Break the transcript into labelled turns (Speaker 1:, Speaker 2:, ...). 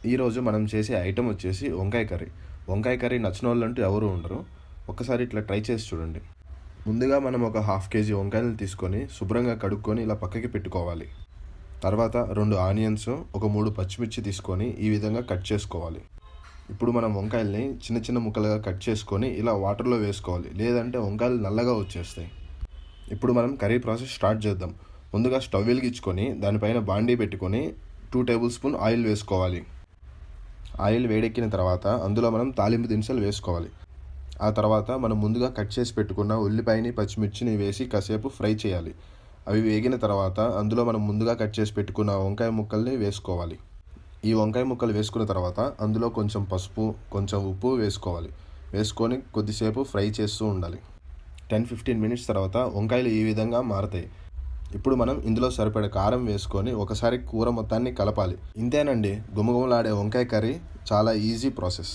Speaker 1: ఈరోజు మనం చేసే ఐటెం వచ్చేసి వంకాయ కర్రీ. వంకాయ కర్రీ నచ్చనోళ్ళంటూ ఎవరు ఉండరు. ఒక్కసారి ఇట్లా ట్రై చేసి చూడండి. ముందుగా మనం ఒక హాఫ్ కేజీ వంకాయలను తీసుకొని శుభ్రంగా కడుక్కొని ఇలా పక్కకి పెట్టుకోవాలి. తర్వాత 2 ఆనియన్స్, ఒక 3 పచ్చిమిర్చి తీసుకొని ఈ విధంగా కట్ చేసుకోవాలి. ఇప్పుడు మనం వంకాయల్ని చిన్న చిన్న ముక్కలుగా కట్ చేసుకొని ఇలా వాటర్లో వేసుకోవాలి, లేదంటే వంకాయలు నల్లగా వచ్చేస్తాయి. ఇప్పుడు మనం కర్రీ ప్రాసెస్ స్టార్ట్ చేద్దాం. ముందుగా స్టవ్ వెలిగించుకొని దానిపైన బాండీ పెట్టుకొని 2 టేబుల్ స్పూన్ ఆయిల్ వేసుకోవాలి. ఆయిల్ వేడెక్కిన తర్వాత అందులో మనం తాలింపు దినుసులు వేసుకోవాలి. ఆ తర్వాత మనం ముందుగా కట్ చేసి పెట్టుకున్న ఉల్లిపాయని, పచ్చిమిర్చిని వేసి కాసేపు ఫ్రై చేయాలి. అవి వేగిన తర్వాత అందులో మనం ముందుగా కట్ చేసి పెట్టుకున్న వంకాయ ముక్కల్ని వేసుకోవాలి. ఈ వంకాయ ముక్కలు వేసుకున్న తర్వాత అందులో కొంచెం పసుపు, కొంచెం ఉప్పు వేసుకోవాలి. వేసుకొని కొద్దిసేపు ఫ్రై చేస్తూ ఉండాలి. 10-15 మినిట్స్ తర్వాత వంకాయలు ఈ విధంగా మారతాయి. ఇప్పుడు మనం ఇందులో సరిపడే కారం వేసుకొని ఒకసారి కూర మొత్తాన్ని కలపాలి. ఇంతేనండి, గుమగుమలాడే వంకాయ కర్రీ. చాలా ఈజీ ప్రాసెస్.